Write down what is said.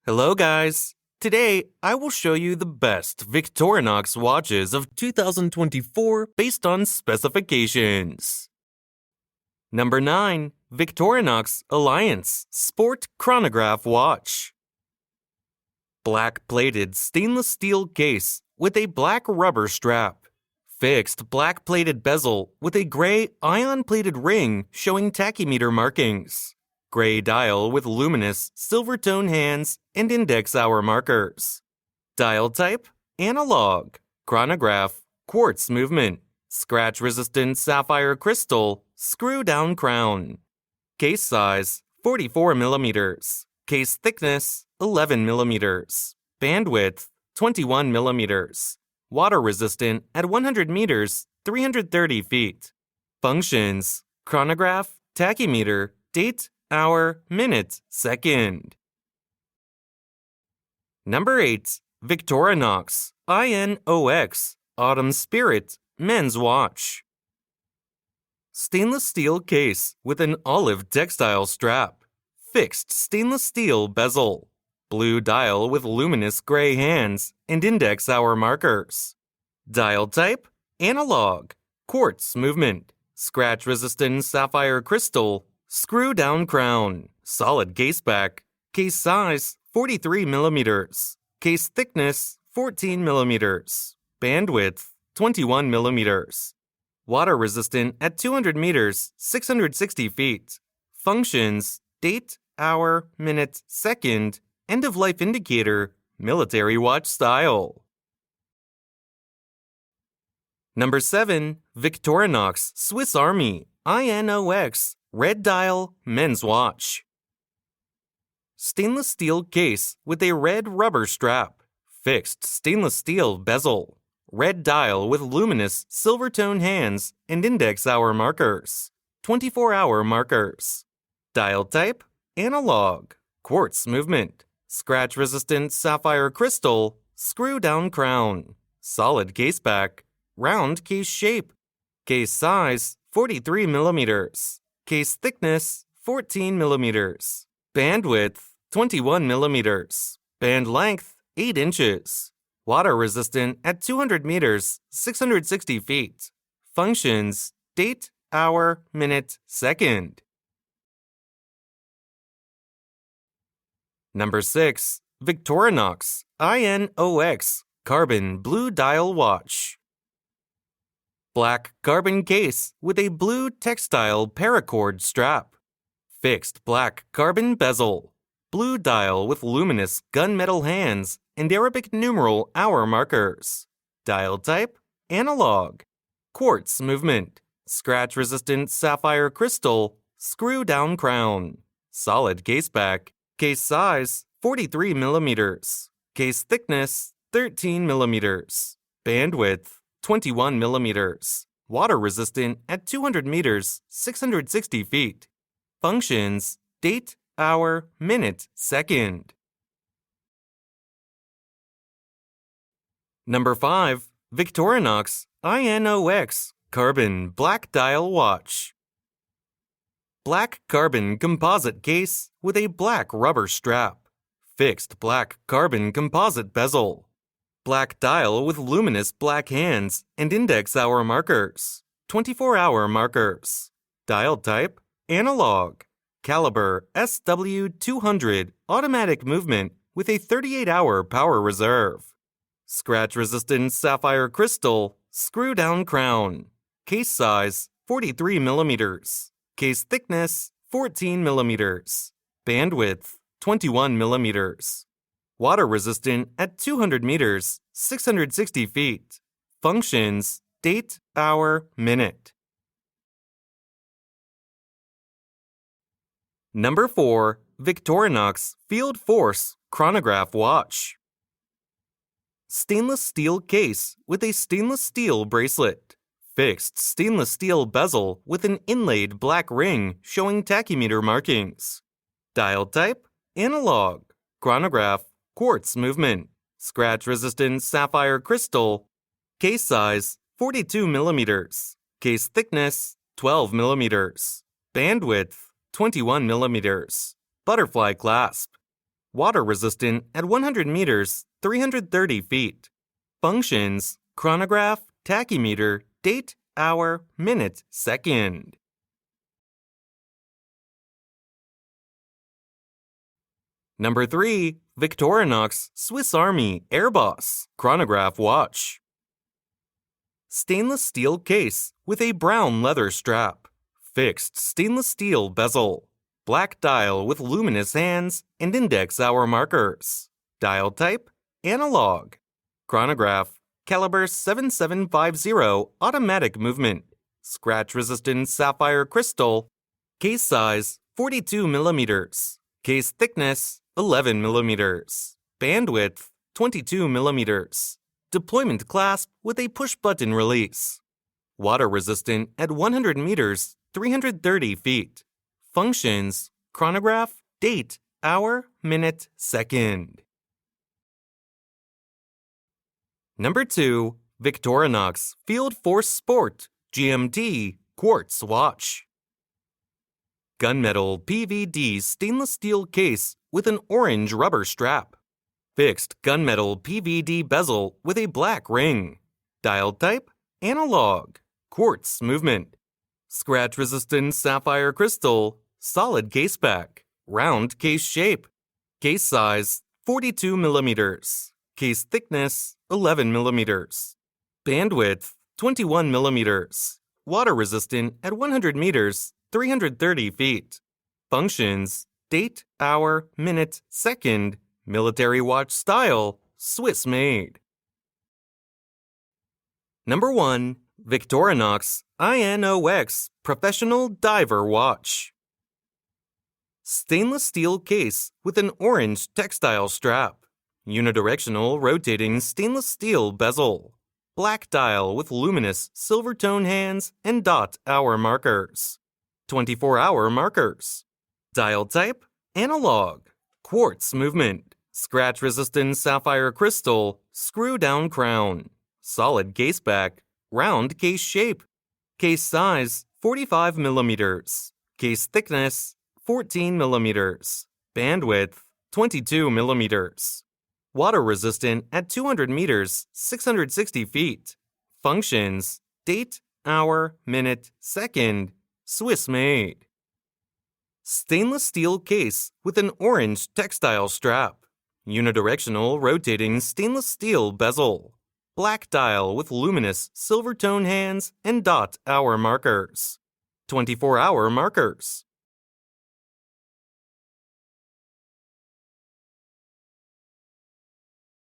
Hello guys! Today, I will show you the best Victorinox watches of 2024 based on specifications. Number 9. Victorinox Alliance Sport Chronograph Watch. Black-plated stainless steel case with a black rubber strap. Fixed black-plated bezel with a gray ion-plated ring showing tachymeter markings. Gray dial with luminous silver tone hands and index hour markers. Dial type, analog. Chronograph, quartz movement. Scratch-resistant sapphire crystal, screw-down crown. Case size, 44 millimeters. Case thickness, 11 millimeters. Bandwidth, 21 millimeters. Water resistant at 100 meters, 330 feet. Functions, chronograph, tachymeter, date, hour, minute, second. Number 8. Victorinox I.N.O.X. Autumn Spirit Men's Watch. Stainless steel case with an olive textile strap. Fixed stainless steel bezel. Blue dial with luminous gray hands and index hour markers. Dial type, analog. Quartz movement. Scratch-resistant sapphire crystal. Screw-down crown. Solid case back. Case size, 43 millimeters. Case thickness, 14 millimeters. Bandwidth, 21 millimeters. Water resistant at 200 meters, 660 feet. Functions, date, hour, minute, second. End of life indicator, military watch style. Number 7. Victorinox Swiss Army I.N.O.X. Red dial men's watch. Stainless steel case with a red rubber strap. Fixed stainless steel bezel. Red dial with luminous silver tone hands and index hour markers. 24-hour markers. Dial type, analog. Quartz movement. Scratch-resistant sapphire crystal. Screw-down crown. Solid case back. Round case shape. Case size, 43 millimeters. Case thickness, 14 millimeters. Bandwidth, 21 millimeters. Band length, 8 inches. Water resistant at 200 meters, 660 feet. Functions, date, hour, minute, second. Number 6. Victorinox I.N.O.X. Carbon Blue Dial Watch. Black carbon case with a blue textile paracord strap. Fixed black carbon bezel. Blue dial with luminous gunmetal hands and Arabic numeral hour markers. Dial type, analog. Quartz movement. Scratch-resistant sapphire crystal. Screw-down crown. Solid case back. Case size, 43 millimeters. Case thickness, 13 millimeters. Bandwidth, 21 millimeters. Water resistant at 200 meters, 660 feet. Functions, date, hour, minute, second. Number 5. Victorinox I.N.O.X. Carbon Black Dial Watch. Black carbon composite case with a black rubber strap. Fixed black carbon composite bezel. Black dial with luminous black hands and index hour markers. 24-hour markers. Dial type, analog. Caliber SW200 automatic movement with a 38-hour power reserve. Scratch-resistant sapphire crystal, screw-down crown. Case size, 43 millimeters. Case thickness, 14 millimeters. Bandwidth, 21 millimeters. Water resistant at 200 meters, 660 feet. Functions, date, hour, minute. Number 4. Victorinox FieldForce Chronograph Watch. Stainless steel case with a stainless steel bracelet. Fixed stainless steel bezel with an inlaid black ring showing tachymeter markings. Dial type, analog. Chronograph, quartz movement. Scratch-resistant sapphire crystal. Case size, 42 millimeters. Case thickness, 12 millimeters. Bandwidth, 21 millimeters. Butterfly clasp. Water resistant at 100 meters, 330 feet. Functions: chronograph, tachymeter, date, hour, minute, second. Number 3. Victorinox Swiss Army AirBoss Chronograph Watch. Stainless steel case with a brown leather strap. Fixed stainless steel bezel. Black dial with luminous hands and index hour markers. Dial type: analog. Chronograph, caliber 7750 automatic movement. Scratch-resistant sapphire crystal. Case size: 42 millimeters. Case thickness: 11 millimeters. Bandwidth: 22 millimeters. Deployment clasp with a push-button release. Water resistant at 100 meters, 330 feet. Functions: chronograph, date, hour, minute, second. Number 2. Victorinox FieldForce Sport GMT Quartz Watch. Gunmetal PVD stainless steel case with an orange rubber strap. Fixed gunmetal PVD bezel with a black ring. Dial type: analog. Quartz movement. Scratch-resistant sapphire crystal. Solid case back. Round case shape. Case size: 42 millimeters. Case thickness: 11 millimeters. Bandwidth: 21 millimeters. Water resistant at 100 meters, 330 feet. Functions: date, hour, minute, second. Military watch style, Swiss made. Number 1. Victorinox I.N.O.X Professional Diver Watch. Stainless steel case with an orange textile strap. Unidirectional rotating stainless steel bezel. Black dial with luminous silver tone hands and dot hour markers. 24-hour markers. Dial type: analog. Quartz movement. Scratch-resistant sapphire crystal. Screw-down crown. Solid case back. Round case shape. Case size: 45 millimeters. Case thickness: 14 millimeters. Bandwidth: 22 millimeters. Water resistant at 200 meters, 660 feet. Functions: date, hour, minute, second. Swiss made. Stainless steel case with an orange textile strap. Unidirectional rotating stainless steel bezel. Black dial with luminous silver tone hands and dot hour markers. 24-hour markers.